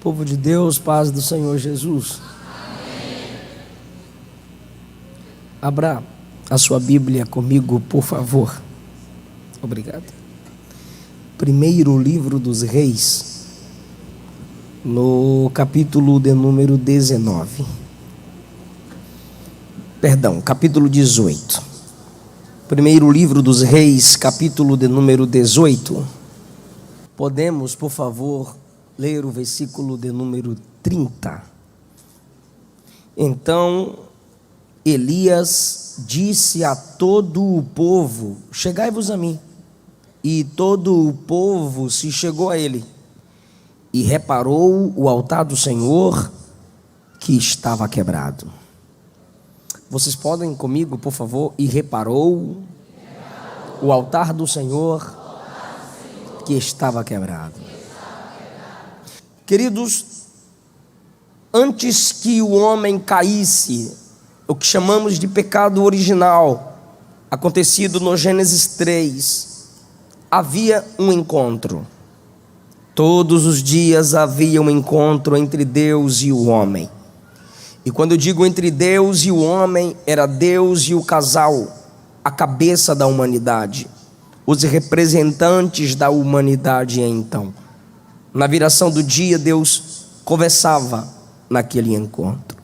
Povo de Deus, paz do Senhor Jesus. Abra a sua Bíblia comigo, por favor. Obrigado. Primeiro livro dos Reis, no capítulo de número 19. Perdão, capítulo 18. Primeiro livro dos Reis, capítulo de número 18. Podemos, por favor, ler o versículo de número 30. Então Elias disse a todo o povo: chegai-vos a mim. E todo o povo se chegou a ele, e reparou o altar do Senhor que estava quebrado. Vocês podem comigo, por favor? E reparou o altar do Senhor que estava quebrado. Queridos, antes que o homem caísse, o que chamamos de pecado original, acontecido no Gênesis 3, havia um encontro. Todos os dias havia um encontro entre Deus e o homem. E quando eu digo entre Deus e o homem, era Deus e o casal, a cabeça da humanidade, os representantes da humanidade então. Na viração do dia, Deus conversava naquele encontro.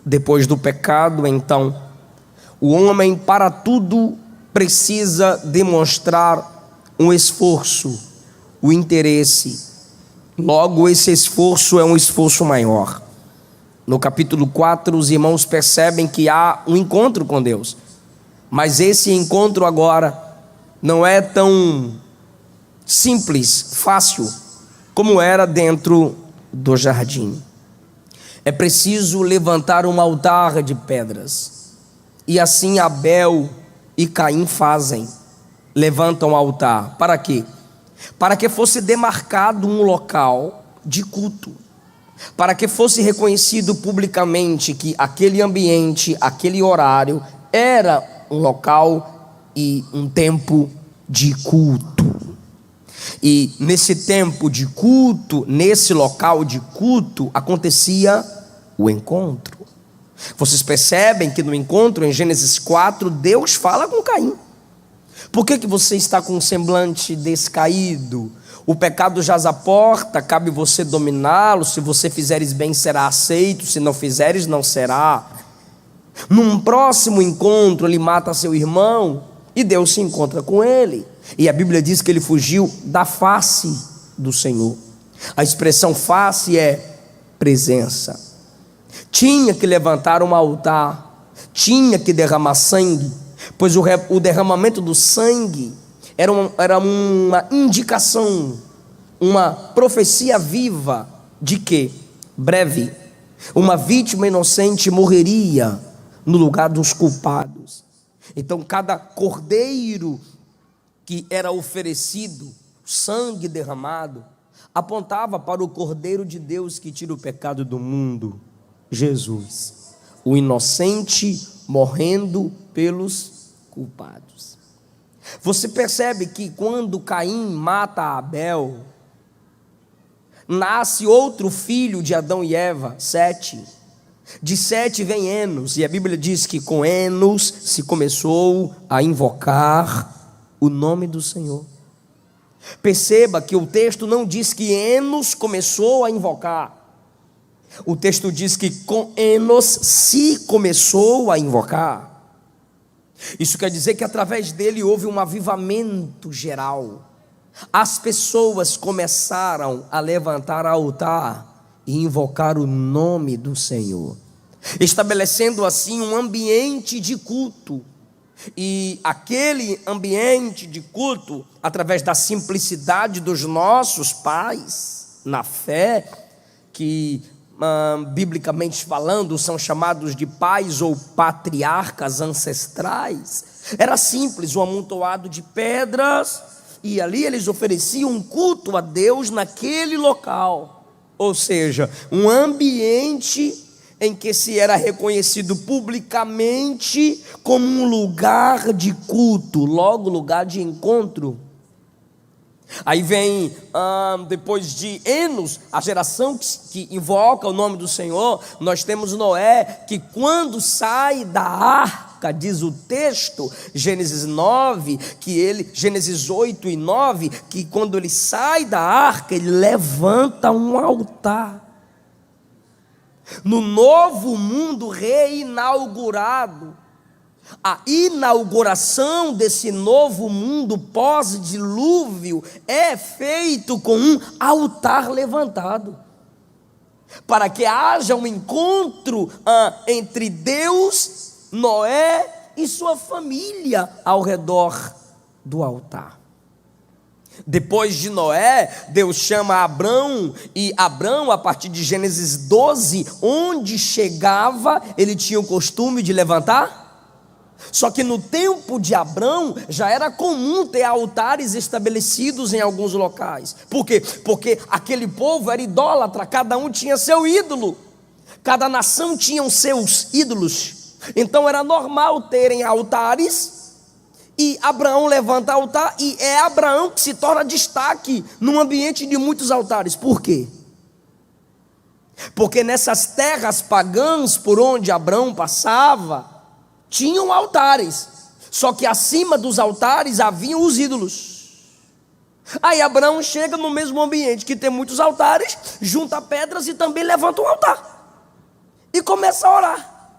Depois do pecado, então, o homem para tudo precisa demonstrar um esforço, o interesse. Logo, esse esforço é um esforço maior. No capítulo 4, os irmãos percebem que há um encontro com Deus. Mas esse encontro agora não é tão simples, fácil, como era dentro do jardim. É preciso levantar um altar de pedras. E assim Abel e Caim fazem. Levantam o altar. Para quê? Para que fosse demarcado um local de culto. Para que fosse reconhecido publicamente que aquele ambiente, aquele horário, era um local e um tempo de culto. E nesse tempo de culto, nesse local de culto, acontecia o encontro. Vocês percebem que no encontro, em Gênesis 4, Deus fala com Caim. Por que você está com um semblante descaído? O pecado jaz à porta, cabe você dominá-lo. Se você fizeres bem, será aceito. Se não fizeres, não será. Num próximo encontro, ele mata seu irmão e Deus se encontra com ele. E a Bíblia diz que ele fugiu da face do Senhor. A expressão face é presença. Tinha que levantar um altar, tinha que derramar sangue, pois o derramamento do sangue era uma indicação, uma profecia viva de que, breve, uma vítima inocente morreria no lugar dos culpados. Então cada cordeiro que era oferecido, sangue derramado, apontava para o Cordeiro de Deus que tira o pecado do mundo, Jesus, o inocente morrendo pelos culpados. Você percebe que quando Caim mata Abel, nasce outro filho de Adão e Eva, Sete. De Sete vem Enos, e a Bíblia diz que com Enos se começou a invocar o nome do Senhor. Perceba que o texto não diz que Enos começou a invocar. O texto diz que com Enos se começou a invocar. Isso quer dizer que através dele houve um avivamento geral. As pessoas começaram a levantar altar e invocar o nome do Senhor, estabelecendo assim um ambiente de culto. E aquele ambiente de culto, através da simplicidade dos nossos pais na fé, que biblicamente falando são chamados de pais ou patriarcas ancestrais, era simples, um amontoado de pedras, e ali eles ofereciam um culto a Deus naquele local, ou seja, um ambiente em que se era reconhecido publicamente como um lugar de culto, logo lugar de encontro. Aí vem, depois de Enos, a geração que invoca o nome do Senhor. Nós temos Noé, que quando sai da arca, diz o texto, Gênesis 8 e 9, que quando ele sai da arca, ele levanta um altar. No novo mundo reinaugurado, a inauguração desse novo mundo pós-dilúvio é feito com um altar levantado, para que haja um encontro entre Deus, Noé e sua família ao redor do altar. Depois de Noé, Deus chama Abrão, e Abrão, a partir de Gênesis 12, onde chegava, ele tinha o costume de levantar. Só que no tempo de Abrão já era comum ter altares estabelecidos em alguns locais. Por quê? Porque aquele povo era idólatra, cada um tinha seu ídolo, cada nação tinha os seus ídolos. Então era normal terem altares, e Abraão levanta altar, e é Abraão que se torna destaque num ambiente de muitos altares. Por quê? Porque nessas terras pagãs por onde Abraão passava, tinham altares, só que acima dos altares haviam os ídolos. Aí Abraão chega no mesmo ambiente que tem muitos altares, junta pedras e também levanta um altar, e começa a orar,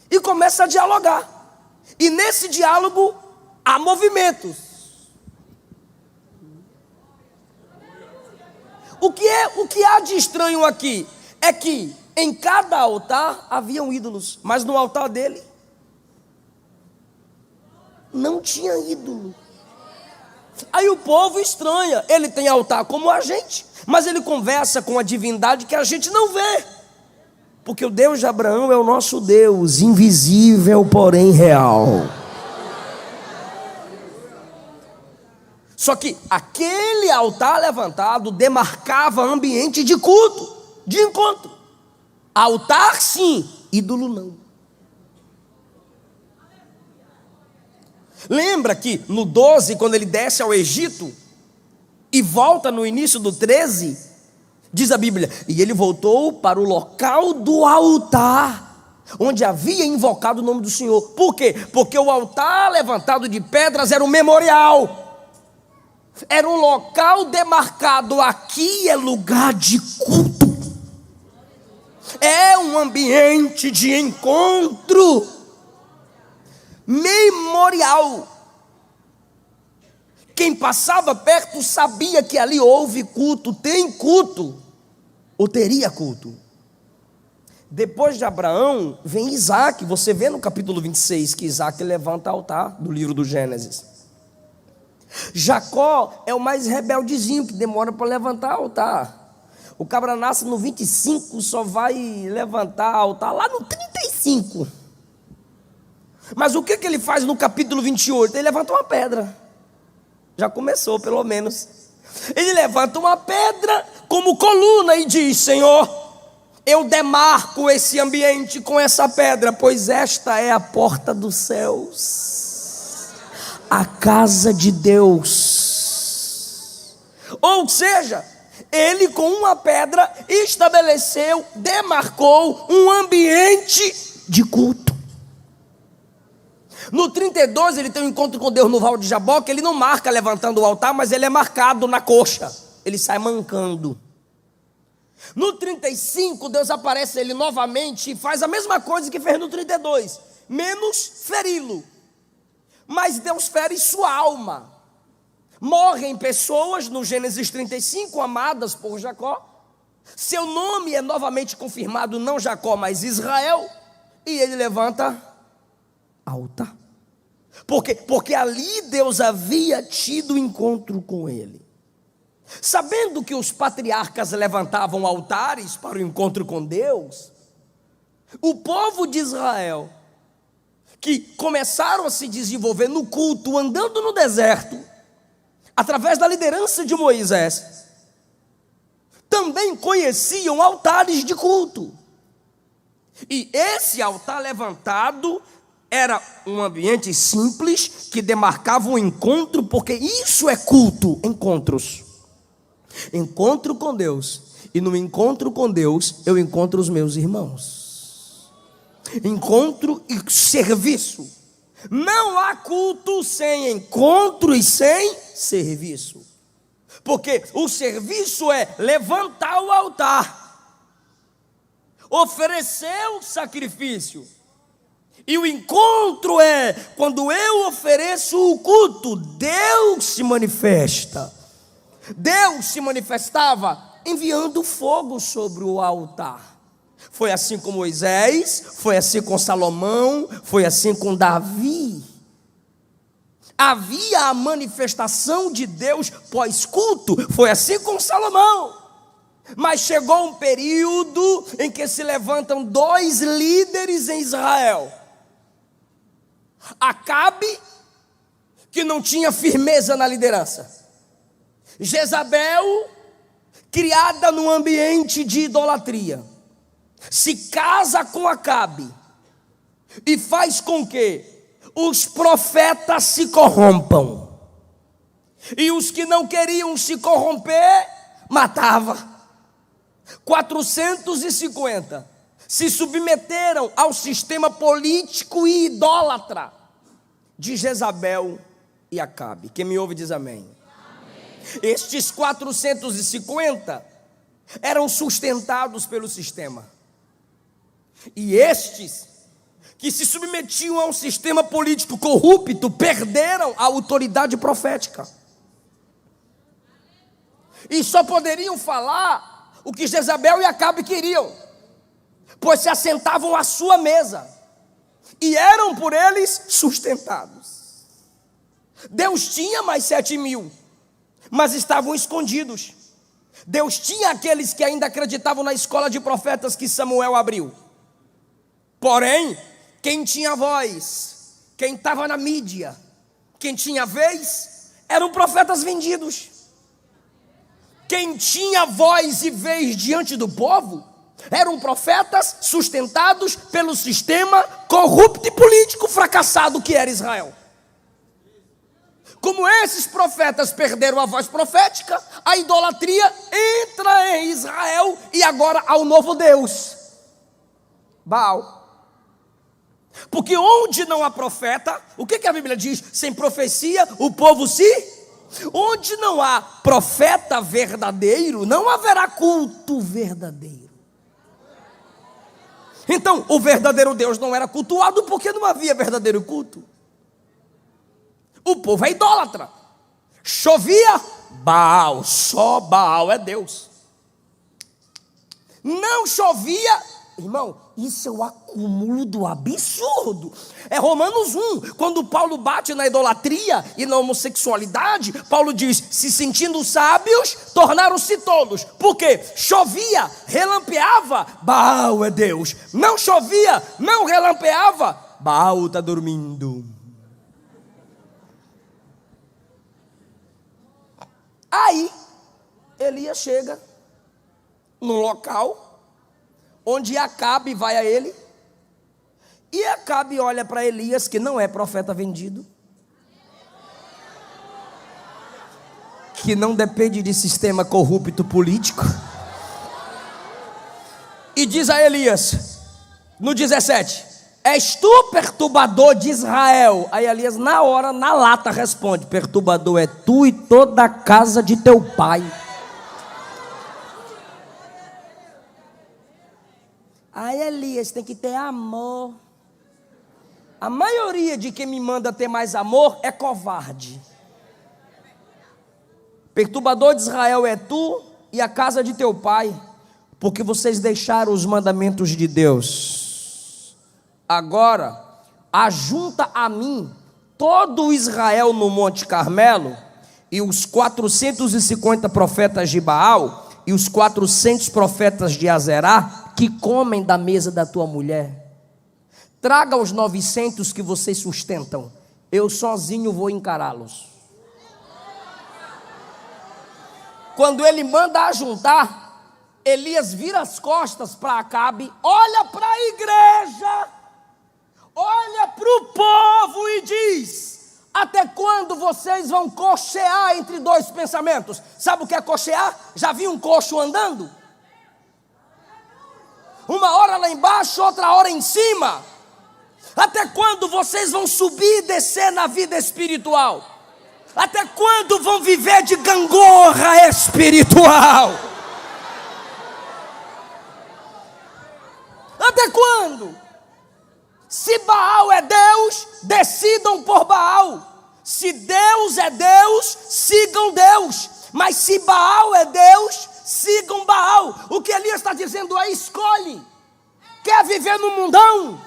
e começa a dialogar, e nesse diálogo há movimentos. O que há de estranho aqui é que em cada altar haviam ídolos, mas no altar dele não tinha ídolo. Aí o povo estranha, ele tem altar como a gente, mas ele conversa com a divindade que a gente não vê, porque o Deus de Abraão é o nosso Deus, invisível, porém real. Só que aquele altar levantado demarcava ambiente de culto, de encontro. Altar sim, ídolo não. Lembra que no 12, quando ele desce ao Egito e volta no início do 13, diz a Bíblia, e ele voltou para o local do altar, onde havia invocado o nome do Senhor. Por quê? Porque o altar levantado de pedras era um memorial, era um local demarcado, aqui é lugar de culto, é um ambiente de encontro memorial. Quem passava perto sabia que ali houve culto, tem culto, ou teria culto. Depois de Abraão vem Isaac. Você vê no capítulo 26 que Isaac levanta altar do livro do Gênesis. Jacó é o mais rebeldezinho, que demora para levantar altar. O cabra nasce no 25, só vai levantar altar lá no 35. Mas o que ele faz no capítulo 28? Ele levanta uma pedra. Já começou, pelo menos. Ele levanta uma pedra como coluna e diz: Senhor, eu demarco esse ambiente com essa pedra, pois esta é a porta dos céus, a casa de Deus. Ou seja, ele com uma pedra estabeleceu, demarcou um ambiente de culto. No 32 ele tem um encontro com Deus no Val de Jaboque. Ele não marca levantando o altar, mas ele é marcado na coxa, ele sai mancando. No 35 Deus aparece a ele novamente e faz a mesma coisa que fez no 32, menos feri-lo, mas Deus fere sua alma. Morrem pessoas no Gênesis 35, amadas por Jacó. Seu nome é novamente confirmado, não Jacó, mas Israel. E ele levanta altar. Porque ali Deus havia tido encontro com ele. Sabendo que os patriarcas levantavam altares para o encontro com Deus, o povo de Israel, que começaram a se desenvolver no culto, andando no deserto, através da liderança de Moisés, também conheciam altares de culto. E esse altar levantado Era um ambiente simples que demarcava um encontro, porque isso é culto, encontros. Encontro com Deus. E no encontro com Deus, eu encontro os meus irmãos. Encontro e serviço. Não há culto sem encontro e sem serviço. Porque o serviço é levantar o altar, oferecer o sacrifício. E o encontro é quando eu ofereço o culto, Deus se manifesta. Deus se manifestava enviando fogo sobre o altar. Foi assim com Moisés, foi assim com Salomão, foi assim com Davi. Havia a manifestação de Deus pós-culto, foi assim com Salomão. Mas chegou um período em que se levantam dois líderes em Israel. Acabe, que não tinha firmeza na liderança. Jezabel, criada num ambiente de idolatria, se casa com Acabe e faz com que os profetas se corrompam. E os que não queriam se corromper, matava. 450 se submeteram ao sistema político e idólatra de Jezabel e Acabe. Quem me ouve diz amém. Estes 450 eram sustentados pelo sistema. E estes que se submetiam a um sistema político corrupto perderam a autoridade profética. E só poderiam falar o que Jezabel e Acabe queriam, pois se assentavam à sua mesa e eram por eles sustentados. Deus tinha mais 7.000, mas estavam escondidos. Deus tinha aqueles que ainda acreditavam na escola de profetas que Samuel abriu. Porém, quem tinha voz, quem estava na mídia, quem tinha vez, eram profetas vendidos. Quem tinha voz e vez diante do povo, eram profetas sustentados pelo sistema corrupto e político fracassado que era Israel. Como esses profetas perderam a voz profética, a idolatria entra em Israel e agora há um novo Deus, Baal. Porque onde não há profeta, o que a Bíblia diz? Sem profecia o povo se... Onde não há profeta verdadeiro, não haverá culto verdadeiro. Então, o verdadeiro Deus não era cultuado porque não havia verdadeiro culto. O povo é idólatra. Chovia, Baal, só Baal é Deus. Não chovia, irmão, isso é o acúmulo do absurdo. É Romanos 1, quando Paulo bate na idolatria e na homossexualidade, Paulo diz, se sentindo sábios, tornaram-se tolos. Por quê? Chovia, relampeava, Baal é Deus. Não chovia, não relampeava, Baal está dormindo. Aí, Elias chega no local onde Acabe vai a ele, e Acabe olha para Elias, que não é profeta vendido, que não depende de sistema corrupto político, e diz a Elias, no 17, és tu perturbador de Israel? Aí Elias na hora, na lata responde, perturbador é tu e toda a casa de teu pai. Aí Elias tem que ter amor. A maioria de quem me manda ter mais amor é covarde. Perturbador de Israel é tu e a casa de teu pai, porque vocês deixaram os mandamentos de Deus. Agora, ajunta a mim todo Israel no Monte Carmelo, e os 450 profetas de Baal, e os 400 profetas de Azerá, que comem da mesa da tua mulher. Traga os 900 que vocês sustentam, eu sozinho vou encará-los. Quando ele manda ajuntar, Elias vira as costas para Acabe, olha para a igreja, olha para o povo e diz: até quando vocês vão cochear entre dois pensamentos? Sabe o que é cochear? Já viu um coxo andando? Uma hora lá embaixo, outra hora em cima. Até quando vocês vão subir e descer na vida espiritual? Até quando vão viver de gangorra espiritual? Até quando? Se Baal é Deus, decidam por Baal. Se Deus é Deus, sigam Deus. Mas se Baal é Deus, sigam Baal. O que Elias está dizendo é: escolhe. Quer viver no mundão?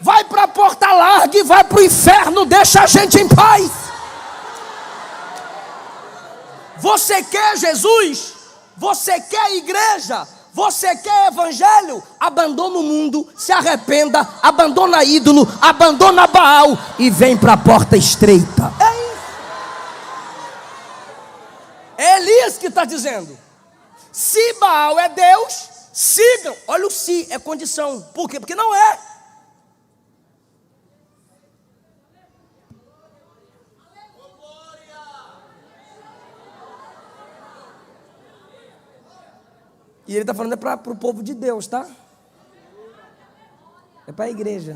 Vai para a porta larga e vai para o inferno. Deixa a gente em paz. Você quer Jesus? Você quer igreja? Você quer evangelho? Abandona o mundo, se arrependa, abandona ídolo, abandona Baal e vem para a porta estreita. É isso. É Elias que está dizendo: se Baal é Deus, sigam. Olha o se, é condição. Por quê? Porque não é. E ele está falando é para o povo de Deus, tá? É para a igreja.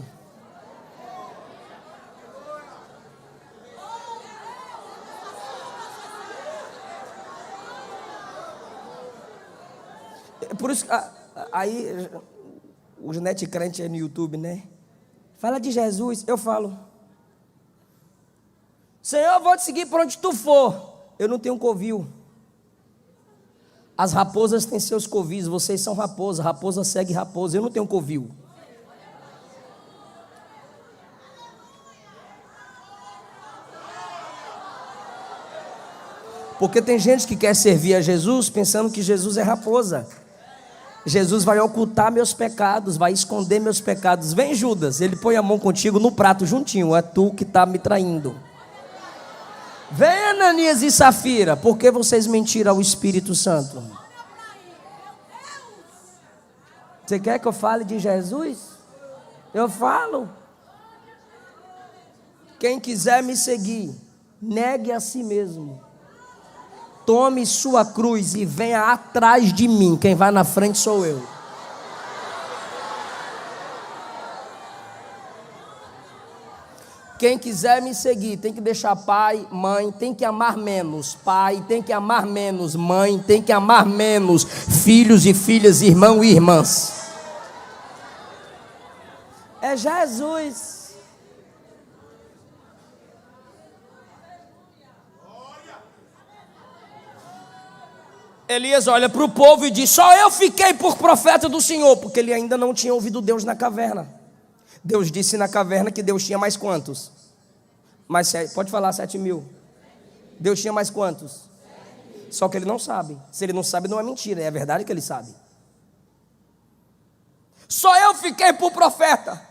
É por isso que aí os net crentes aí no YouTube, né? Fala de Jesus, eu falo: Senhor, eu vou te seguir por onde tu for. Eu não tenho covil. As raposas têm seus covis, vocês são raposa, raposa segue raposa, eu não tenho covil. Porque tem gente que quer servir a Jesus pensando que Jesus é raposa. Jesus vai ocultar meus pecados, vai esconder meus pecados. Vem Judas, ele põe a mão contigo no prato juntinho, é tu que está me traindo. Vem Ananias e Safira, por que vocês mentiram ao Espírito Santo? Você quer que eu fale de Jesus? Eu falo. Quem quiser me seguir, negue a si mesmo. Tome sua cruz e venha atrás de mim. Quem vai na frente sou eu. Quem quiser me seguir tem que deixar pai, mãe, tem que amar menos pai, tem que amar menos mãe, tem que amar menos filhos e filhas, irmãos e irmãs. É Jesus. Elias olha para o povo e diz: só eu fiquei por profeta do Senhor, porque ele ainda não tinha ouvido Deus na caverna. Deus disse na caverna que Deus tinha mais quantos? Pode falar 7.000. Deus tinha mais quantos? Só que ele não sabe. Se ele não sabe, não é mentira, é verdade que ele sabe. Só eu fiquei por profeta.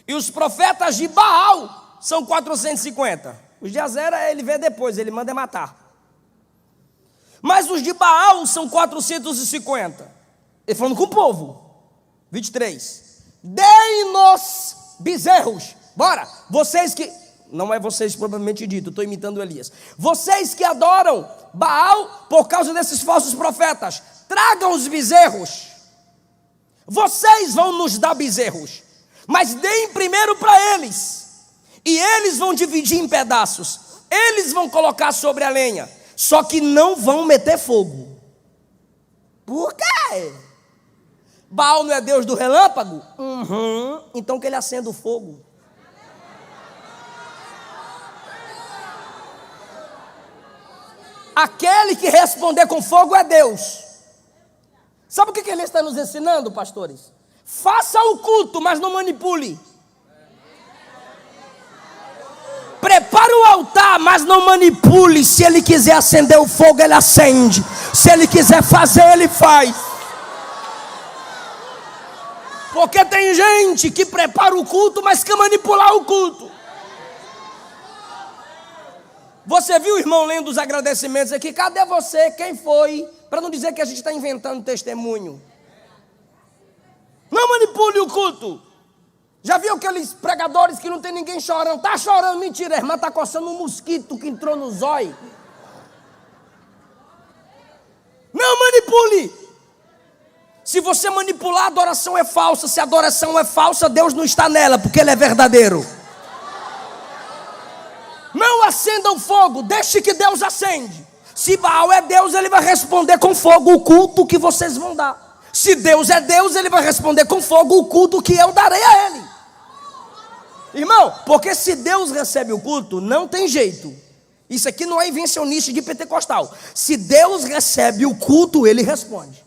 E os profetas de Baal são 450. Os de Azera ele vê depois, ele manda matar. Mas os de Baal são 450. Ele falando com o povo. 23. Deem-nos bezerros. Bora. Vocês que... Não é vocês propriamente dito, estou imitando Elias. Vocês que adoram Baal por causa desses falsos profetas, tragam os bezerros. Vocês vão nos dar bezerros, mas deem primeiro para eles. E eles vão dividir em pedaços. Eles vão colocar sobre a lenha. Só que não vão meter fogo. Por quê? Baal não é Deus do relâmpago? Então que ele acenda o fogo. Aquele que responder com fogo é Deus. Sabe o que ele está nos ensinando, pastores? Faça o culto, mas não manipule. Prepare o altar, mas não manipule. Se ele quiser acender o fogo, ele acende. Se ele quiser fazer, ele faz. Porque tem gente que prepara o culto, mas quer manipular o culto. Você viu o irmão lendo os agradecimentos aqui? Cadê você? Quem foi? Para não dizer que a gente está inventando testemunho. Não manipule o culto. Já viu aqueles pregadores que não tem ninguém chorando? Está chorando, mentira, a irmã está coçando um mosquito que entrou no zóio. Não manipule. Se você manipular, a adoração é falsa. Se a adoração é falsa, Deus não está nela, porque Ele é verdadeiro. Não acendam fogo, deixe que Deus acende. Se Baal é Deus, Ele vai responder com fogo o culto que vocês vão dar. Se Deus é Deus, Ele vai responder com fogo o culto que eu darei a Ele. Irmão, porque se Deus recebe o culto, não tem jeito. Isso aqui não é invencionista de pentecostal. Se Deus recebe o culto, Ele responde.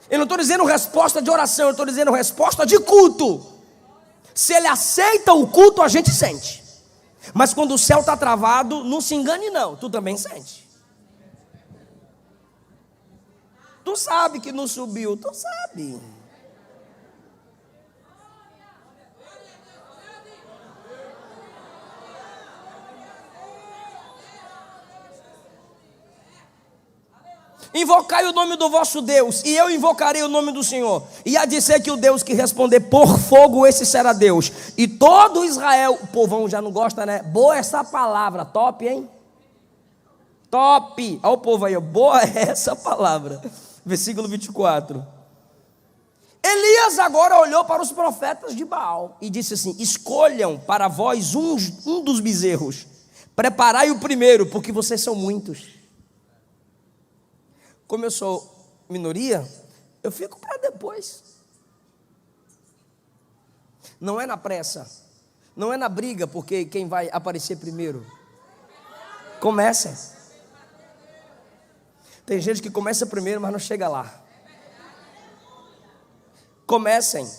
Eu não estou dizendo resposta de oração, eu estou dizendo resposta de culto. Se Ele aceita o culto, a gente sente. Mas quando o céu está travado, não se engane não, tu também sente. Tu sabe que não subiu, tu sabe. Invocai o nome do vosso Deus, e eu invocarei o nome do Senhor. E há de ser que o Deus que responder por fogo, esse será Deus. E todo Israel, o povão já não gosta, né? Boa essa palavra, top, hein? Top! Olha o povo aí, boa essa palavra. Versículo 24. Elias agora olhou para os profetas de Baal e disse assim: escolham para vós um dos bezerros, preparai o primeiro, porque vocês são muitos. Como eu sou minoria, eu fico para depois. Não é na pressa, não é na briga, porque quem vai aparecer primeiro. Comecem. Tem gente que começa primeiro, mas não chega lá. Comecem.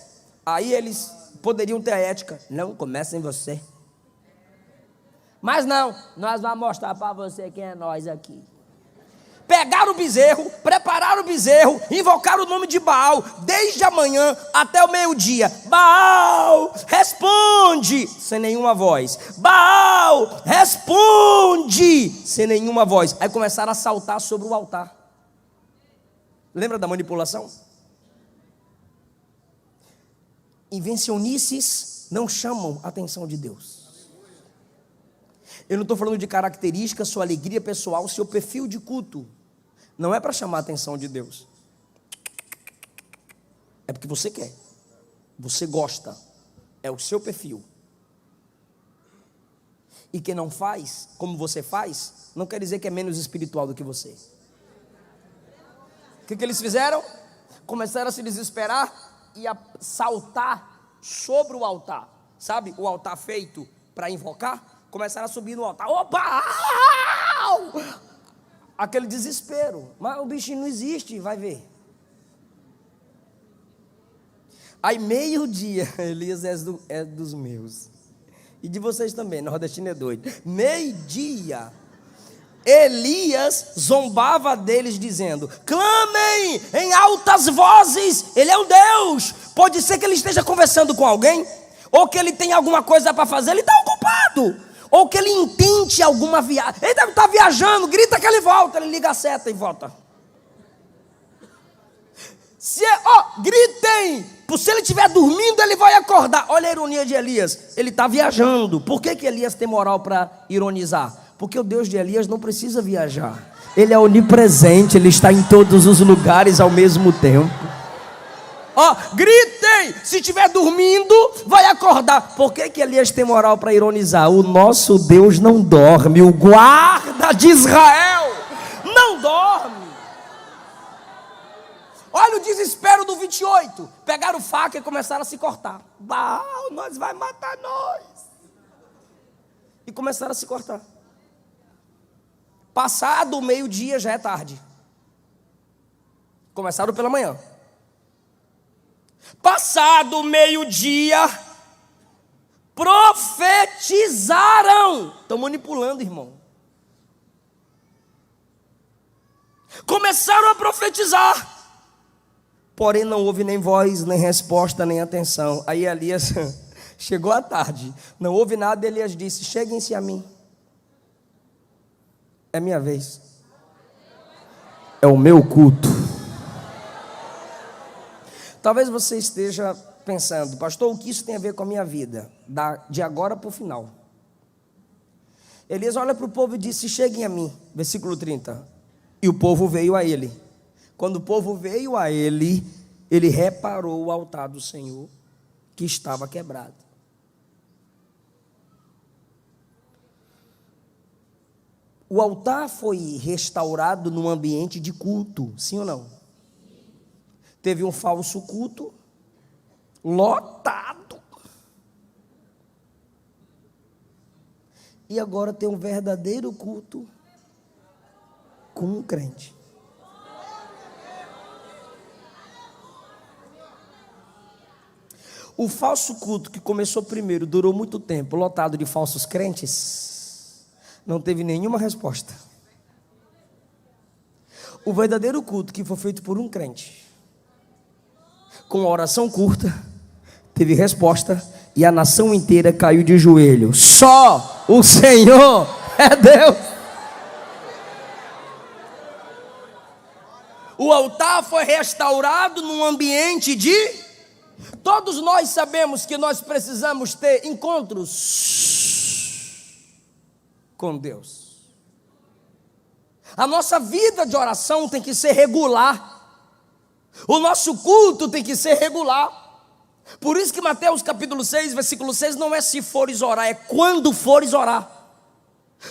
Aí eles poderiam ter a ética. Não, comecem você. Mas não, nós vamos mostrar para você quem é nós aqui. Pegaram o bezerro, prepararam o bezerro, invocaram o nome de Baal, desde a manhã até o meio-dia. Baal, responde, sem nenhuma voz. Baal, responde, sem nenhuma voz. Aí começaram a saltar sobre o altar. Lembra da manipulação? Invencionices não chamam a atenção de Deus. Eu não estou falando de características, sua alegria pessoal, seu perfil de culto. Não é para chamar a atenção de Deus. É porque você quer. Você gosta. É o seu perfil. E quem não faz, como você faz, não quer dizer que é menos espiritual do que você. O que eles fizeram? Começaram a se desesperar e a saltar sobre o altar. Sabe o altar feito para invocar? Começaram a subir no altar. Opa! Aquele desespero. Mas o bichinho não existe, vai ver. Aí meio-dia, Elias é dos meus. E de vocês também, nordestino é doido. Meio-dia, Elias zombava deles dizendo: clamem em altas vozes, ele é um Deus. Pode ser que ele esteja conversando com alguém, ou que ele tenha alguma coisa para fazer, ele está ocupado. Ou que ele intente alguma viagem. Ele deve estar viajando, grita que ele volta. Ele liga a seta e volta. Gritem. Se ele estiver dormindo, ele vai acordar. Olha a ironia de Elias. Ele está viajando. Por que Elias tem moral para ironizar? Porque o Deus de Elias não precisa viajar. Ele é onipresente. Ele está em todos os lugares ao mesmo tempo. Gritem, se estiver dormindo, vai acordar. Por que Elias tem moral para ironizar? O nosso Deus não dorme, o guarda de Israel não dorme. Olha o desespero do 28. Pegaram faca e começaram a se cortar. Baal, nós vai matar nós. E começaram a se cortar. Passado o meio-dia, já é tarde. Começaram pela manhã. Passado o meio-dia, profetizaram. Estão manipulando, irmão. Começaram a profetizar. Porém não houve nem voz, nem resposta, nem atenção. Aí Elias chegou à tarde. Não houve nada, Elias disse: cheguem-se a mim. É minha vez. É o meu culto. Talvez você esteja pensando, pastor, o que isso tem a ver com a minha vida? De agora para o final. Elias olha para o povo e disse: cheguem a mim, versículo 30. E o povo veio a ele. Quando o povo veio a ele, ele reparou o altar do Senhor que estava quebrado. O altar foi restaurado num ambiente de culto, sim ou não? Teve um falso culto, lotado. E agora tem um verdadeiro culto com um crente. O falso culto que começou primeiro, durou muito tempo, lotado de falsos crentes, não teve nenhuma resposta. O verdadeiro culto que foi feito por um crente, com uma oração curta, teve resposta e a nação inteira caiu de joelho. Só o Senhor é Deus. O altar foi restaurado num ambiente de... Todos nós sabemos que nós precisamos ter encontros com Deus. A nossa vida de oração tem que ser regular. O nosso culto tem que ser regular. Por isso que Mateus capítulo 6, versículo 6, não é se fores orar, é quando fores orar.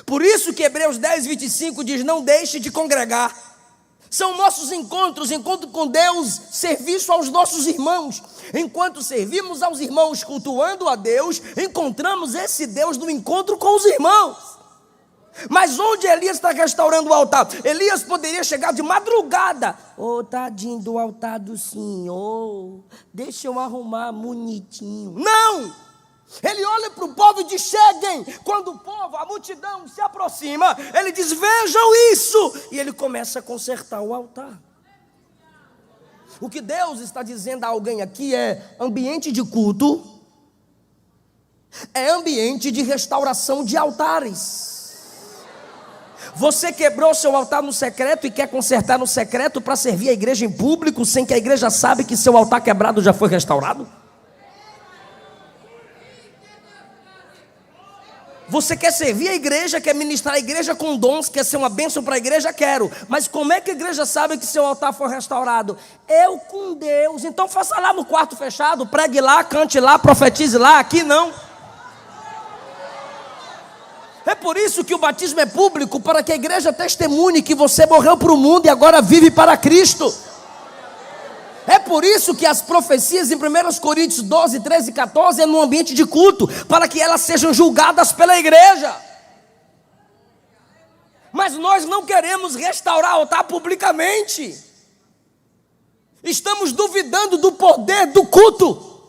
Por isso que Hebreus 10, 25 diz: não deixe de congregar. São nossos encontros, encontro com Deus, serviço aos nossos irmãos. Enquanto servimos aos irmãos, cultuando a Deus, encontramos esse Deus no encontro com os irmãos. Mas onde Elias está restaurando o altar? Elias poderia chegar de madrugada. Tadinho do altar do Senhor, deixa eu arrumar bonitinho. Não! Ele olha para o povo e diz: cheguem. Quando o povo, a multidão se aproxima, ele diz: vejam isso. E ele começa a consertar o altar. O que Deus está dizendo a alguém aqui é: ambiente de culto é ambiente de restauração de altares. Você quebrou seu altar no secreto e quer consertar no secreto para servir a igreja em público, sem que a igreja saiba que seu altar quebrado já foi restaurado? Você quer servir a igreja, quer ministrar a igreja com dons, quer ser uma bênção para a igreja? Quero. Mas como é que a igreja sabe que seu altar foi restaurado? Eu com Deus. Então faça lá no quarto fechado, pregue lá, cante lá, profetize lá. Aqui não. É por isso que o batismo é público, para que a igreja testemunhe que você morreu para o mundo e agora vive para Cristo. É por isso que as profecias em 1 Coríntios 12, 13 e 14 é no ambiente de culto, para que elas sejam julgadas pela igreja. Mas nós não queremos restaurar o altar publicamente. Estamos duvidando do poder do culto.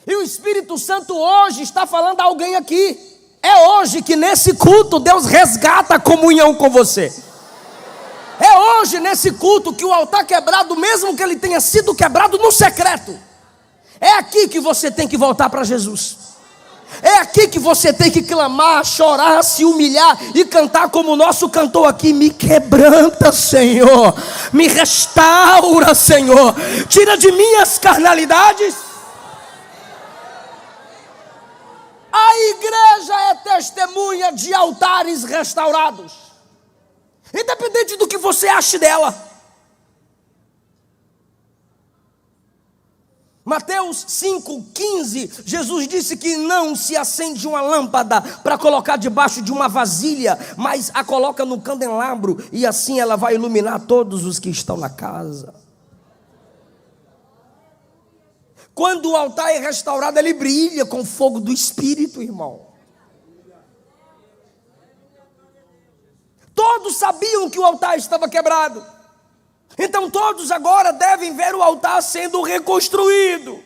E o Espírito Santo hoje está falando a alguém aqui. É hoje que nesse culto Deus resgata a comunhão com você. É hoje nesse culto que o altar quebrado, mesmo que ele tenha sido quebrado no secreto, é aqui que você tem que voltar para Jesus. É aqui que você tem que clamar, chorar, se humilhar e cantar como o nosso cantor aqui: me quebranta, Senhor, me restaura, Senhor, tira de mim as carnalidades. A igreja é testemunha de altares restaurados, independente do que você ache dela. Mateus 5,15, Jesus disse que não se acende uma lâmpada para colocar debaixo de uma vasilha, mas a coloca no candelabro, e assim ela vai iluminar todos os que estão na casa. Quando o altar é restaurado, ele brilha com o fogo do Espírito, irmão. Todos sabiam que o altar estava quebrado. Então todos agora devem ver o altar sendo reconstruído.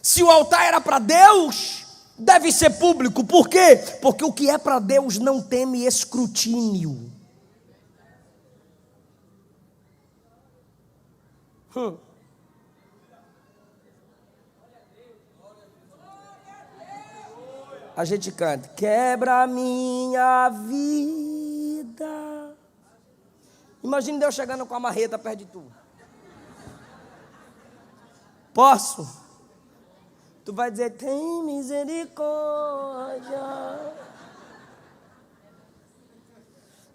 Se o altar era para Deus, deve ser público. Por quê? Porque o que é para Deus não teme escrutínio. A gente canta: quebra a minha vida. Imagine Deus chegando com a marreta perto de tu. Posso? Tu vai dizer, tem misericórdia.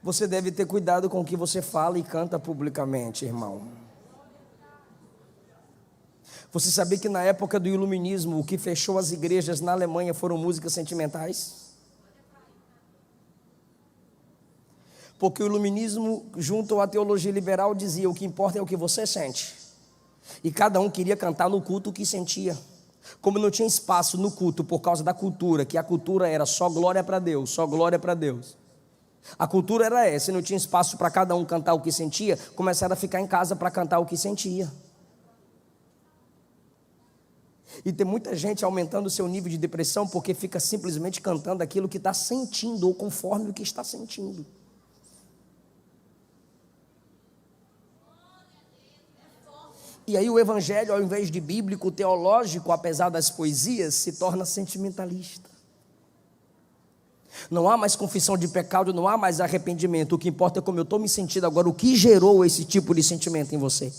Você deve ter cuidado com o que você fala e canta publicamente, irmão. Você sabia que na época do iluminismo, o que fechou as igrejas na Alemanha foram músicas sentimentais? Porque o iluminismo, junto à teologia liberal, dizia: o que importa é o que você sente. E cada um queria cantar no culto o que sentia. Como não tinha espaço no culto por causa da cultura, que a cultura era só glória para Deus, só glória para Deus. A cultura era essa, e não tinha espaço para cada um cantar o que sentia, começaram a ficar em casa para cantar o que sentia. E tem muita gente aumentando o seu nível de depressão porque fica simplesmente cantando aquilo que está sentindo, ou conforme o que está sentindo. E aí o evangelho, ao invés de bíblico, teológico, apesar das poesias, se torna sentimentalista. Não há mais confissão de pecado, não há mais arrependimento. O que importa é como eu estou me sentindo agora, o que gerou esse tipo de sentimento em você.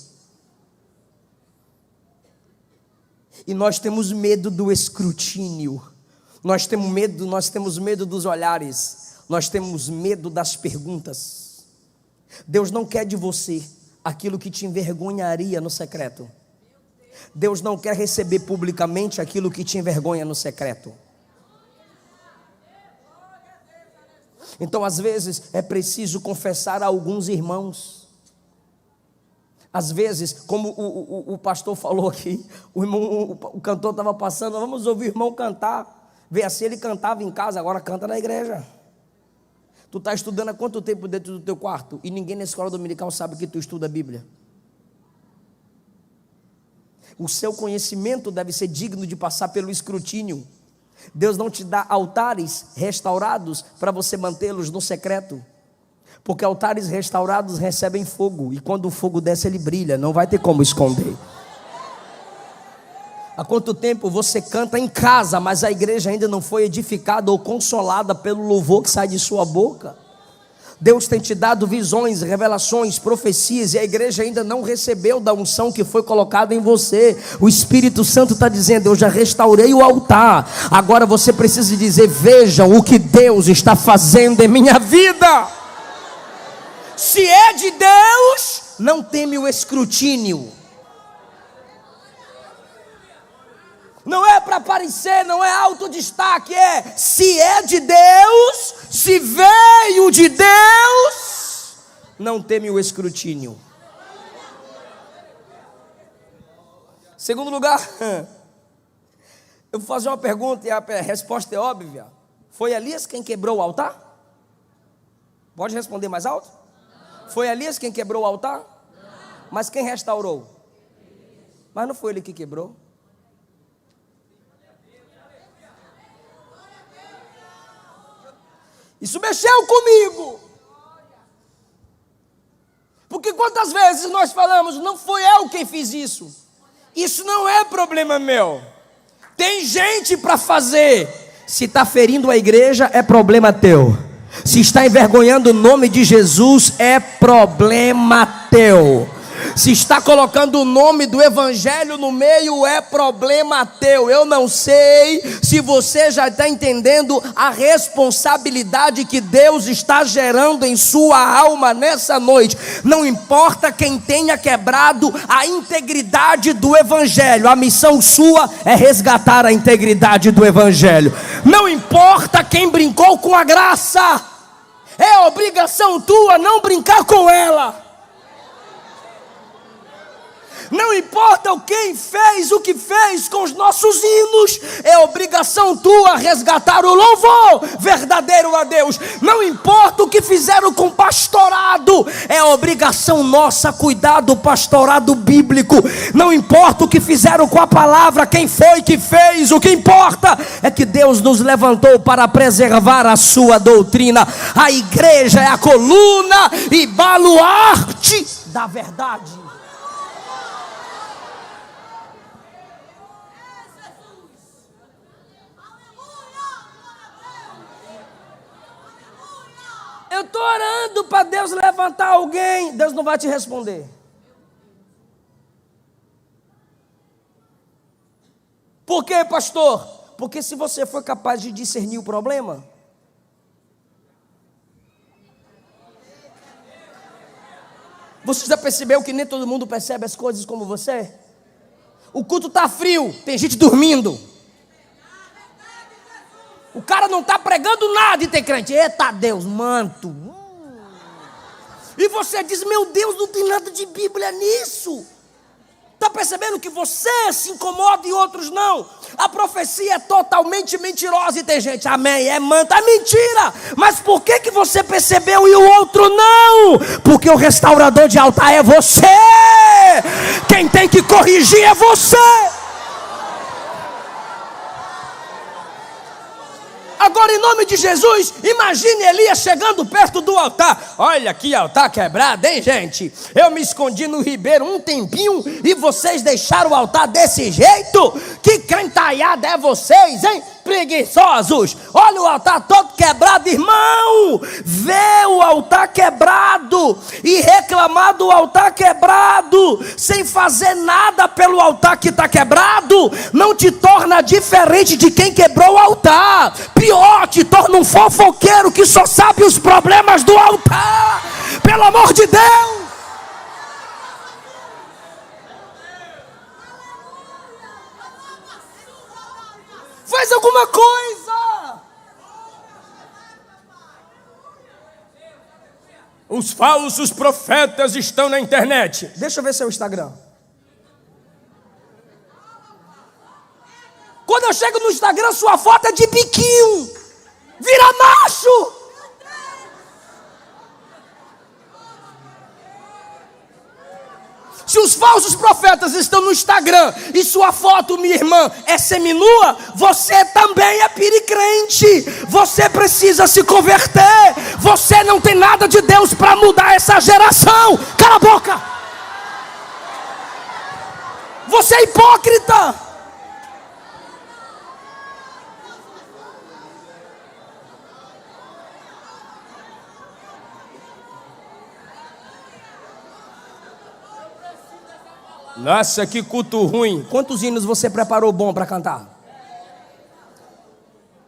E nós temos medo do escrutínio, nós temos medo dos olhares, nós temos medo das perguntas. Deus não quer de você aquilo que te envergonharia no secreto. Deus não quer receber publicamente aquilo que te envergonha no secreto. Então, às vezes, é preciso confessar a alguns irmãos. Às vezes, como o pastor falou aqui, o cantor estava passando, vamos ouvir o irmão cantar. Vê assim, ele cantava em casa, agora canta na igreja. Tu está estudando há quanto tempo dentro do teu quarto? E ninguém na escola dominical sabe que tu estuda a Bíblia. O seu conhecimento deve ser digno de passar pelo escrutínio. Deus não te dá altares restaurados para você mantê-los no secreto. Porque altares restaurados recebem fogo, e quando o fogo desce ele brilha, não vai ter como esconder. Há quanto tempo você canta em casa, mas a igreja ainda não foi edificada ou consolada pelo louvor que sai de sua boca? Deus tem te dado visões, revelações, profecias, e a igreja ainda não recebeu da unção que foi colocada em você. O Espírito Santo está dizendo: eu já restaurei o altar, agora você precisa dizer: vejam o que Deus está fazendo em minha vida. Se é de Deus, não teme o escrutínio. Não é para aparecer, não é autodestaque, se é de Deus, se veio de Deus, não teme o escrutínio. Segundo lugar, eu vou fazer uma pergunta e a resposta é óbvia. Foi Elias quem quebrou o altar? Pode responder mais alto? Foi Elias quem quebrou o altar? Não. Mas quem restaurou? Mas não foi ele que quebrou? Isso mexeu comigo. Porque quantas vezes nós falamos: não fui eu quem fiz isso. Isso não é problema meu. Tem gente para fazer. Se está ferindo a igreja, é problema teu. Se está envergonhando o nome de Jesus, é problema teu. Se está colocando o nome do evangelho no meio, é problema teu. Eu não sei se você já está entendendo a responsabilidade que Deus está gerando em sua alma nessa noite. Não importa quem tenha quebrado a integridade do evangelho, a missão sua é resgatar a integridade do evangelho. Não importa quem brincou com a graça, é obrigação tua não brincar com ela. Não importa quem fez o que fez com os nossos hinos, é obrigação tua resgatar o louvor verdadeiro a Deus. Não importa o que fizeram com o pastorado, é obrigação nossa cuidar do pastorado bíblico. Não importa o que fizeram com a palavra, quem foi que fez, o que importa é que Deus nos levantou para preservar a sua doutrina. A igreja é a coluna e baluarte da verdade. Eu estou orando para Deus levantar alguém. Deus não vai te responder. Por quê, pastor? Porque se você for capaz de discernir o problema, você já percebeu que nem todo mundo percebe as coisas como você? O culto está frio, tem gente dormindo. O cara não está pregando nada e tem crente. Eita Deus, manto. E você diz, meu Deus, não tem nada de Bíblia nisso. Está percebendo que você se incomoda e outros não? A profecia é totalmente mentirosa e tem gente, amém, é manto, é mentira. Mas por que você percebeu e o outro não? Porque o restaurador de altar é você. Quem tem que corrigir é você. Agora, em nome de Jesus, imagine Elias chegando perto do altar. Olha que altar quebrado, hein, gente? Eu me escondi no ribeiro um tempinho e vocês deixaram o altar desse jeito? Que crentalhada é vocês, hein? Preguiçosos. Olha o altar todo quebrado, irmão. Vê o altar quebrado e reclamar do altar quebrado sem fazer nada pelo altar que está quebrado não te torna diferente de quem quebrou o altar. Pior, te torna um fofoqueiro que só sabe os problemas do altar. Pelo amor de Deus. Faz alguma coisa. Os falsos profetas estão na internet. Deixa eu ver seu Instagram. Quando eu chego no Instagram, sua foto é de biquinho. Vira macho. Se os falsos profetas estão no Instagram e sua foto, minha irmã, é seminua, você também é piricrente. Você precisa se converter. Você não tem nada de Deus para mudar essa geração. Cala a boca. Você é hipócrita. Nossa, que culto ruim. Quantos hinos você preparou bom para cantar?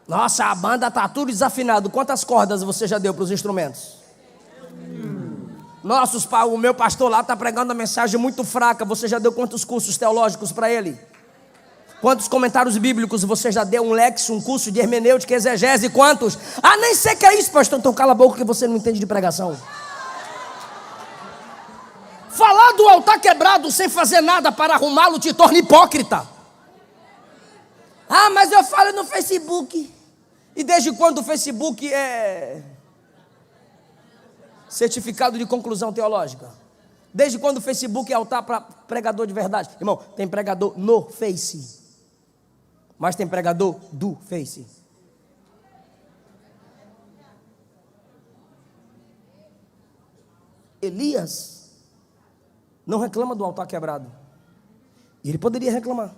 Nossa, a banda está tudo desafinado. Quantas cordas você já deu para os instrumentos? Nossa, o meu pastor lá está pregando uma mensagem muito fraca. Você já deu quantos cursos teológicos para ele? Quantos comentários bíblicos você já deu? Um lexo, um curso de hermenêutica, exegese? Quantos? Ah, nem sei o que é isso, pastor. Então cala a boca que você não entende de pregação. Falar do altar quebrado sem fazer nada para arrumá-lo te torna hipócrita. Ah, mas eu falo no Facebook. E desde quando o Facebook é certificado de conclusão teológica? Desde quando o Facebook é altar para pregador de verdade? Irmão, tem pregador no Face, mas tem pregador do Face. Elias não reclama do altar quebrado. E ele poderia reclamar.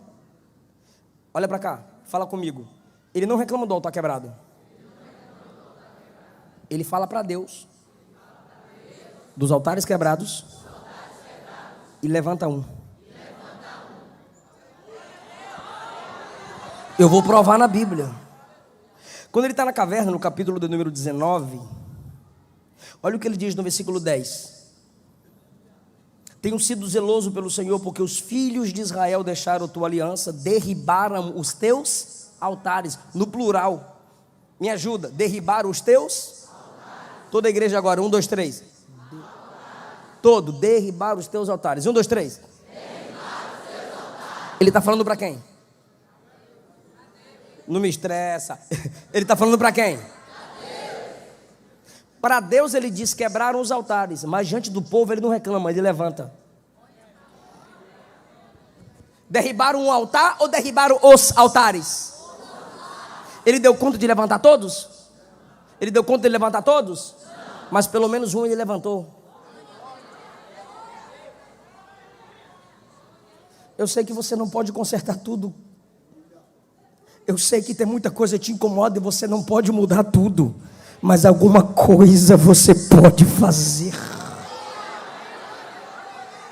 Olha para cá, fala comigo. Ele não reclama do altar quebrado. Ele fala para Deus dos altares quebrados e levanta um. Eu vou provar na Bíblia. Quando ele está na caverna, no capítulo de número 19, olha o que ele diz no versículo 10. Tenho sido zeloso pelo Senhor, porque os filhos de Israel deixaram a tua aliança, derribaram os teus altares, no plural. Me ajuda, derribaram os teus altares. Toda a igreja agora, 1, 2, 3. Todo, derribaram os teus altares. 1, 2, 3. Ele está falando para quem? Não me estressa. Ele está falando para quem? Para Deus ele diz, quebraram os altares, mas diante do povo ele não reclama, ele levanta. Derribaram um altar ou derribaram os altares? Ele deu conta de levantar todos? Ele deu conta de levantar todos? Mas pelo menos um ele levantou. Eu sei que você não pode consertar tudo. Eu sei que tem muita coisa que te incomoda e você não pode mudar tudo. Mas alguma coisa você pode fazer.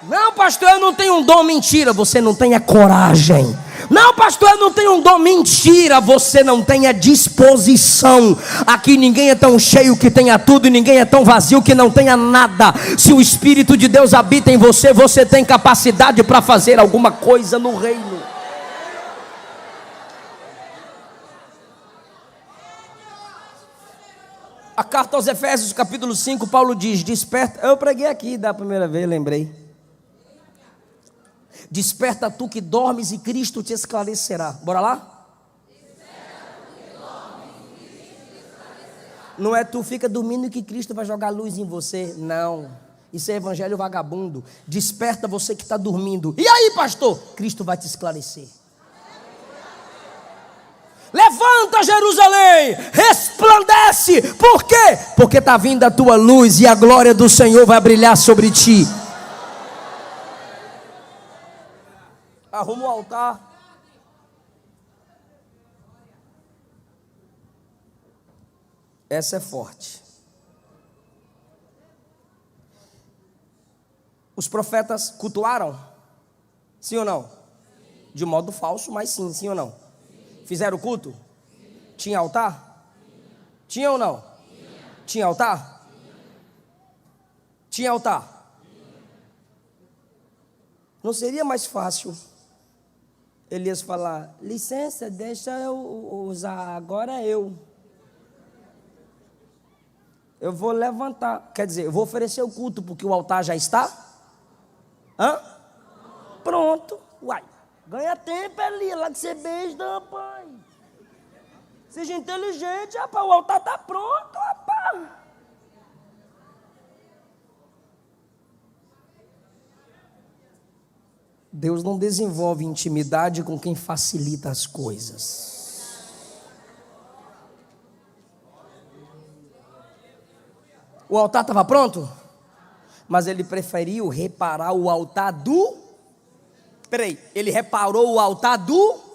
Não, pastor, eu não tenho um dom. Mentira, você não tem a coragem. Não, pastor, eu não tenho um dom. Mentira, você não tem a disposição. Aqui ninguém é tão cheio que tenha tudo, e ninguém é tão vazio que não tenha nada. Se o Espírito de Deus habita em você, você tem capacidade para fazer alguma coisa no reino. A carta aos Efésios, capítulo 5, Paulo diz: desperta. Eu preguei aqui da primeira vez, lembrei. Desperta tu que dormes e Cristo te esclarecerá. Bora lá? Não é tu fica dormindo que Cristo vai jogar luz em você. Não, isso é evangelho vagabundo. Desperta você que está dormindo. E aí, pastor? Cristo vai te esclarecer. Levanta, Jerusalém, resplandece. Por quê? Porque está vindo a tua luz e a glória do Senhor vai brilhar sobre ti. Arruma o altar. Essa é forte. Os profetas cultuaram? Sim ou não? De modo falso, mas sim, sim ou não? Fizeram culto? Tinha altar? Tinha ou não? Tinha altar? Tinha altar? Não seria mais fácil Elias falar: licença, deixa eu usar, agora eu vou levantar, quer dizer, eu vou oferecer o culto porque o altar já está? Pronto, uai. Ganha tempo, Elias, lá que você beija, rapaz. Seja inteligente, rapaz, o altar está pronto, rapaz. Deus não desenvolve intimidade com quem facilita as coisas. O altar estava pronto, mas ele preferiu reparar o altar do... ele reparou o altar do...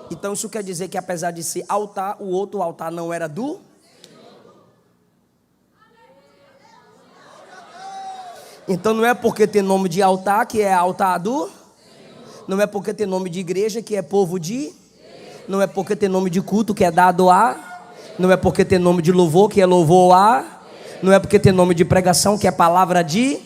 Então isso quer dizer que apesar de ser altar, o outro altar não era do... Então não é porque tem nome de altar que é altar do... Não é porque tem nome de igreja que é povo de... Não é porque tem nome de culto que é dado a... Não é porque tem nome de louvor que é louvor a... Não é porque tem nome de pregação que é palavra de...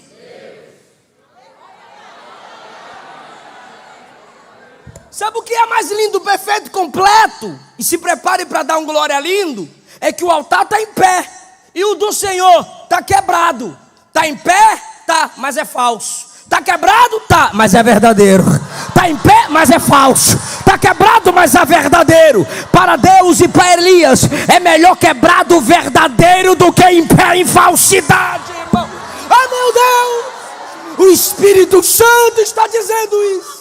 Sabe o que é mais lindo, perfeito, completo? E se prepare para dar um glória lindo. É que o altar está em pé e o do Senhor está quebrado. Está em pé? Tá, mas é falso. Está quebrado? Tá, mas é verdadeiro. Está em pé, mas é falso. Está quebrado, mas é verdadeiro. Para Deus e para Elias é melhor quebrado verdadeiro do que em pé em falsidade, irmão. Ah, meu Deus, o Espírito Santo está dizendo isso.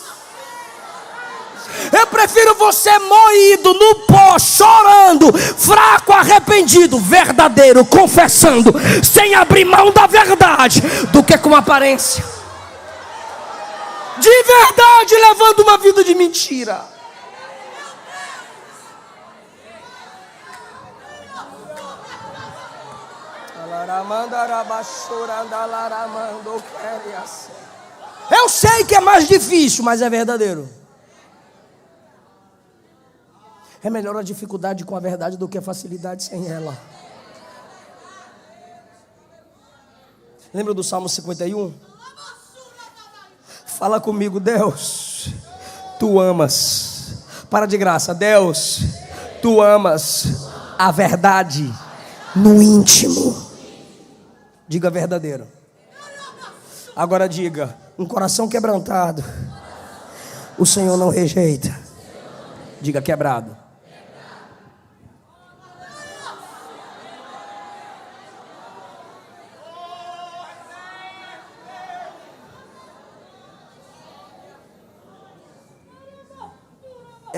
Eu prefiro você moído no pó, chorando, fraco, arrependido, verdadeiro, confessando, sem abrir mão da verdade, do que com aparência de verdade, levando uma vida de mentira. Eu sei que é mais difícil, mas é verdadeiro. É melhor a dificuldade com a verdade do que a facilidade sem ela. Lembra do Salmo 51? Fala comigo, Deus, tu amas. Para de graça, Deus, tu amas a verdade no íntimo. Diga verdadeiro. Agora diga, um coração quebrantado o Senhor não rejeita. Diga quebrado.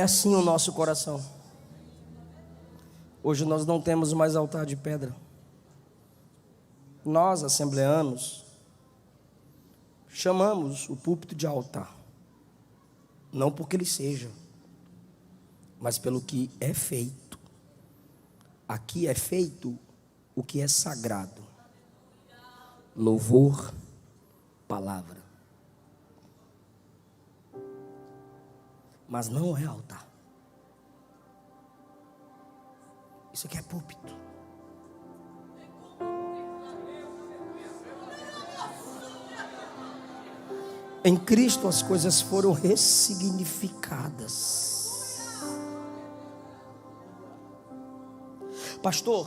É assim o nosso coração. Hoje nós não temos mais altar de pedra. Nós, assembleanos, chamamos o púlpito de altar. Não porque ele seja, mas pelo que é feito. Aqui é feito o que é sagrado. Louvor, palavra. mas não é altar. Isso aqui é púlpito. Em Cristo as coisas foram ressignificadas. Pastor,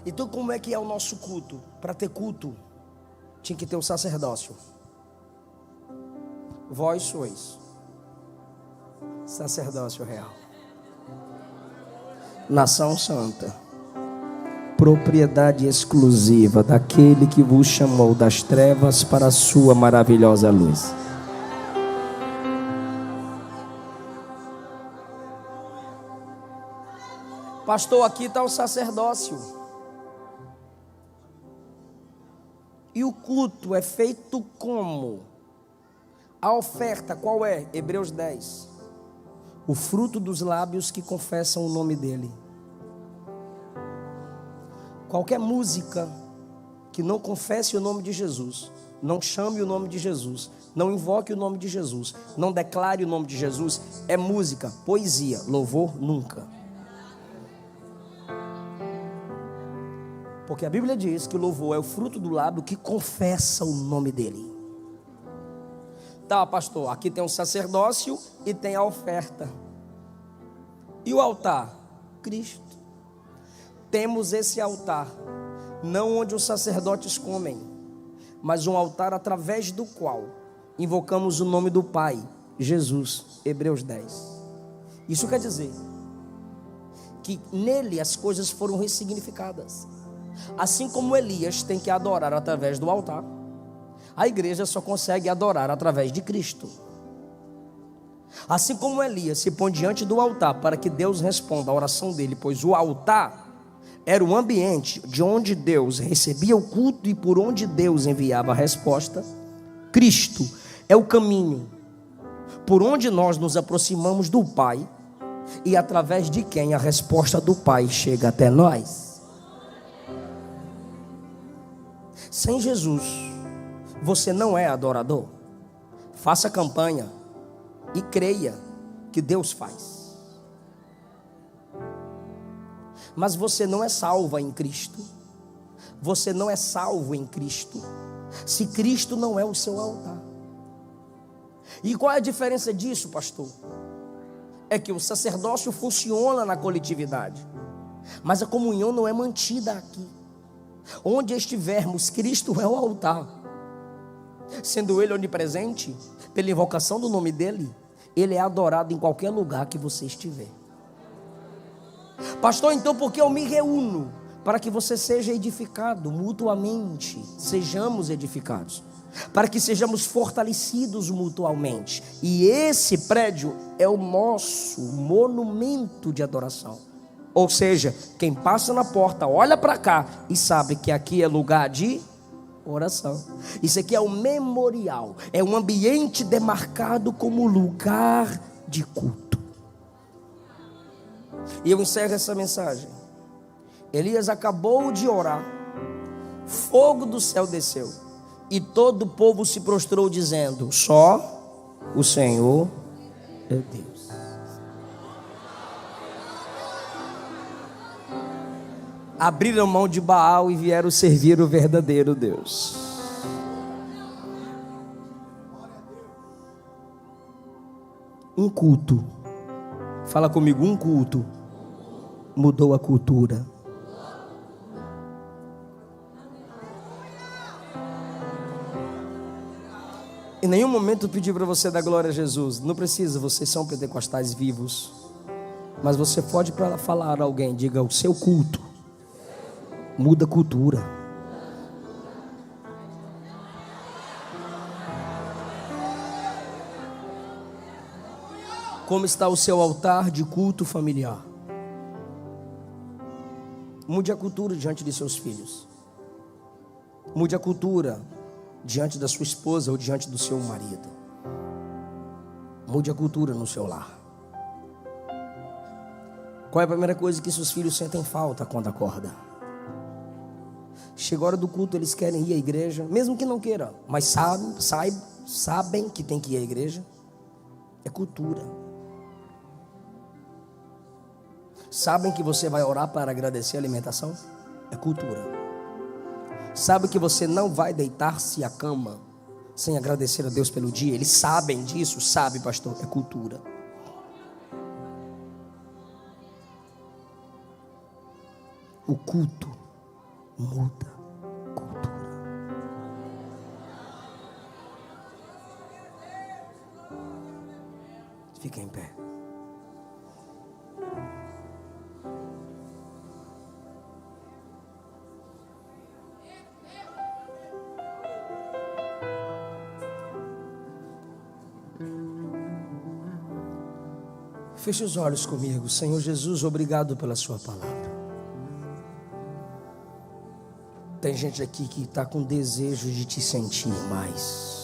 então como é que é o nosso culto? Para ter culto, tinha que ter o sacerdócio. Vós sois sacerdócio real, nação santa, propriedade exclusiva daquele que vos chamou das trevas para a sua maravilhosa luz. Pastor, aqui está o sacerdócio. E o culto é feito como? A oferta qual é? Hebreus 10. O fruto dos lábios que confessam o nome dele. Qualquer música que não confesse o nome de Jesus, não chame o nome de Jesus, não invoque o nome de Jesus, não declare o nome de Jesus, é música, poesia, louvor nunca. Porque a Bíblia diz que o louvor é o fruto do lábio que confessa o nome dele. Tá, pastor, aqui tem um sacerdócio e tem a oferta. E o altar? Cristo. Temos esse altar, não onde os sacerdotes comem, mas um altar através do qual invocamos o nome do Pai, Jesus, Hebreus 10. Isso quer dizer que nele as coisas foram ressignificadas. Assim como Elias tem que adorar através do altar, a igreja só consegue adorar através de Cristo. Assim como Elias se põe diante do altar para que Deus responda a oração dele, pois o altar era o ambiente de onde Deus recebia o culto e por onde Deus enviava a resposta. Cristo é o caminho por onde nós nos aproximamos do Pai e através de quem a resposta do Pai chega até nós. Sem Jesus você não é adorador. Faça campanha e creia que Deus faz. Mas você não é salva em Cristo. Você não é salvo em Cristo se Cristo não é o seu altar. E qual é a diferença disso, pastor? É que o sacerdócio funciona na coletividade, mas a comunhão não é mantida aqui. Onde estivermos, Cristo é o altar. Sendo Ele onipresente, pela invocação do nome dEle, Ele é adorado em qualquer lugar que você estiver. Pastor, então por que eu me reúno? Para que você seja edificado mutuamente. Sejamos edificados, para que sejamos fortalecidos mutuamente. E esse prédio é o nosso monumento de adoração. Ou seja, quem passa na porta olha para cá e sabe que aqui é lugar de oração. Isso aqui é um memorial, é um ambiente demarcado como lugar de culto. E eu encerro essa mensagem. Elias acabou de orar, fogo do céu desceu e todo o povo se prostrou dizendo: só o Senhor é Deus. Abriram mão de Baal e vieram servir o verdadeiro Deus. Um culto, fala comigo, um culto mudou a cultura. Em nenhum momento eu pedi para você dar glória a Jesus. Não precisa, vocês são pentecostais vivos. Mas você pode falar a alguém, diga: o seu culto muda a cultura. Como está o seu altar de culto familiar? Mude a cultura diante de seus filhos. Mude a cultura diante da sua esposa ou diante do seu marido. Mude a cultura no seu lar. Qual é a primeira coisa que seus filhos sentem falta quando acordam? Chega a hora do culto, eles querem ir à igreja, mesmo que não queiram, mas sabem que tem que ir à igreja. É cultura. Sabem que você vai orar para agradecer a alimentação? É cultura. Sabe que você não vai deitar-se à cama sem agradecer a Deus pelo dia? Eles sabem disso? Sabe, pastor? É cultura. O culto muda cultura. Fica em pé. Feche os olhos comigo. Senhor Jesus, obrigado pela sua palavra. Tem gente aqui que está com desejo de te sentir mais.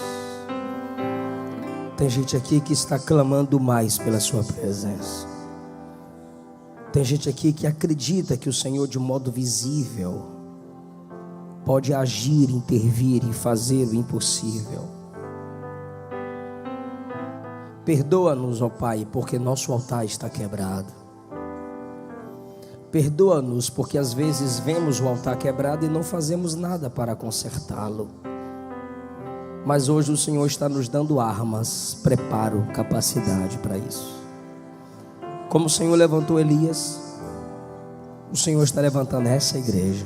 Tem gente aqui que está clamando mais pela sua presença. Tem gente aqui que acredita que o Senhor, de modo visível, pode agir, intervir e fazer o impossível. Perdoa-nos, ó Pai, porque nosso altar está quebrado. Perdoa-nos porque às vezes vemos o altar quebrado e não fazemos nada para consertá-lo. Mas hoje o Senhor está nos dando armas, preparo, capacidade para isso. Como o Senhor levantou Elias, o Senhor está levantando essa igreja.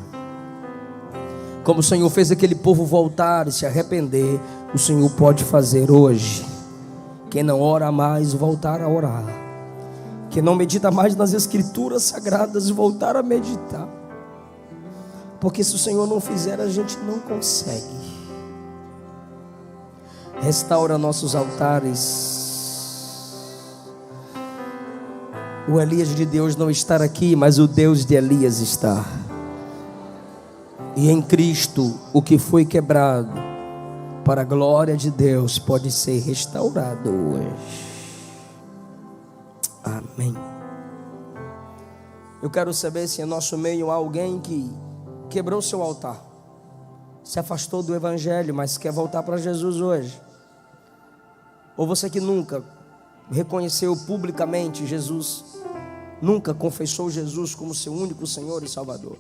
Como o Senhor fez aquele povo voltar e se arrepender, o Senhor pode fazer hoje. Quem não ora mais, voltar a orar. Quem não medita mais nas escrituras sagradas, voltar a meditar. Porque se o Senhor não fizer, a gente não consegue. Restaura nossos altares. O Elias de Deus não está aqui, mas o Deus de Elias está. E em Cristo, o que foi quebrado, para a glória de Deus, pode ser restaurado hoje. Amém. Eu quero saber se em nosso meio há alguém que quebrou seu altar, se afastou do Evangelho, mas quer voltar para Jesus hoje. Ou você que nunca reconheceu publicamente Jesus, nunca confessou Jesus como seu único Senhor e Salvador,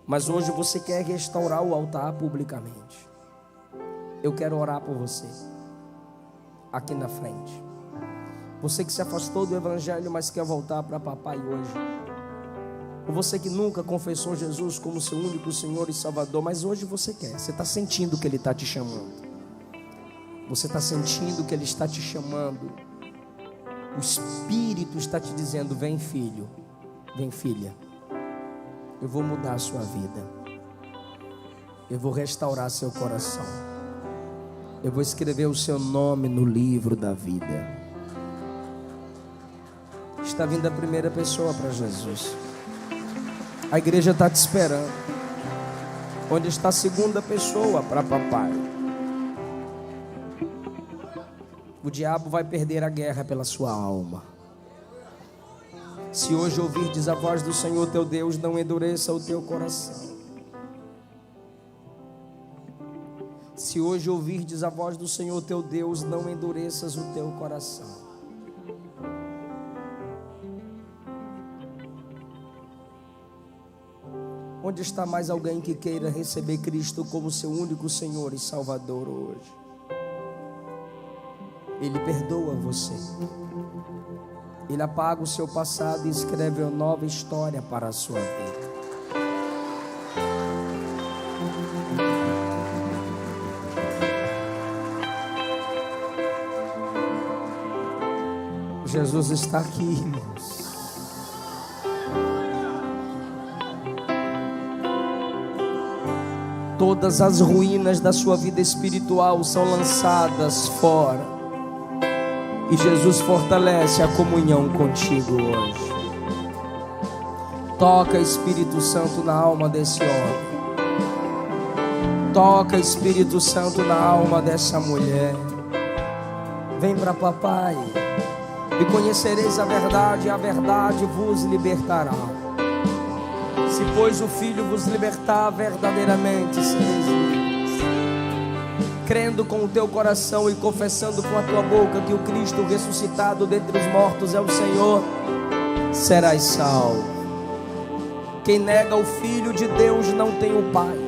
mas hoje você quer restaurar o altar publicamente. Eu quero orar por você, aqui na frente. Você que se afastou do Evangelho, mas quer voltar para papai hoje. Ou você que nunca confessou Jesus como seu único Senhor e Salvador, mas hoje você quer. Você está sentindo que Ele está te chamando. Você está sentindo que Ele está te chamando. O Espírito está te dizendo: vem filho, vem filha. Eu vou mudar a sua vida. Eu vou restaurar seu coração. Eu vou escrever o seu nome no livro da vida. Está vindo a primeira pessoa para Jesus. A igreja está te esperando. Onde está a segunda pessoa para papai? O diabo vai perder a guerra pela sua alma. Se hoje ouvirdes a voz do Senhor teu Deus, não endureça o teu coração. Se hoje ouvirdes a voz do Senhor teu Deus, não endureças o teu coração. Onde está mais alguém que queira receber Cristo como seu único Senhor e Salvador hoje? Ele perdoa você. Ele apaga o seu passado e escreve uma nova história para a sua vida. Jesus está aqui, irmãos. Todas as ruínas da sua vida espiritual são lançadas fora. E Jesus fortalece a comunhão contigo hoje. Toca, Espírito Santo, na alma desse homem. Toca, Espírito Santo, na alma dessa mulher. Vem para papai. E conhecereis a verdade, e a verdade vos libertará. Se pois o Filho vos libertar, verdadeiramente sereis livres. Crendo com o teu coração e confessando com a tua boca que o Cristo ressuscitado dentre os mortos é o Senhor, serás salvo. Quem nega o Filho de Deus não tem o Pai,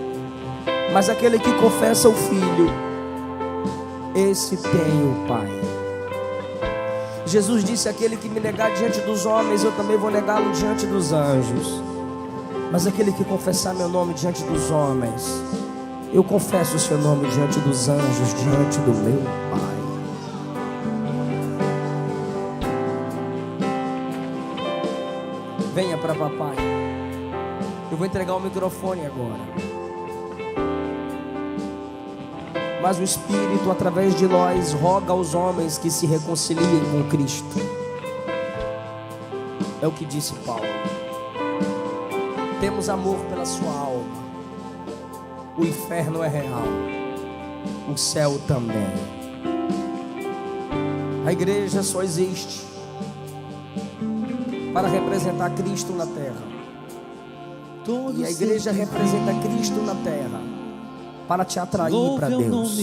mas aquele que confessa o Filho, esse tem o Pai. Jesus disse: aquele que me negar diante dos homens, eu também vou negá-lo diante dos anjos. Mas aquele que confessar meu nome diante dos homens, eu confesso o seu nome diante dos anjos, diante do meu Pai. Venha para papai. Eu vou entregar o microfone agora. Mas o Espírito, através de nós, roga aos homens que se reconciliem com Cristo. É o que disse Paulo. Temos amor pela sua alma. O inferno é real, o céu também. A igreja só existe para representar Cristo na terra. E a igreja representa Cristo na terra para te atrair para Deus.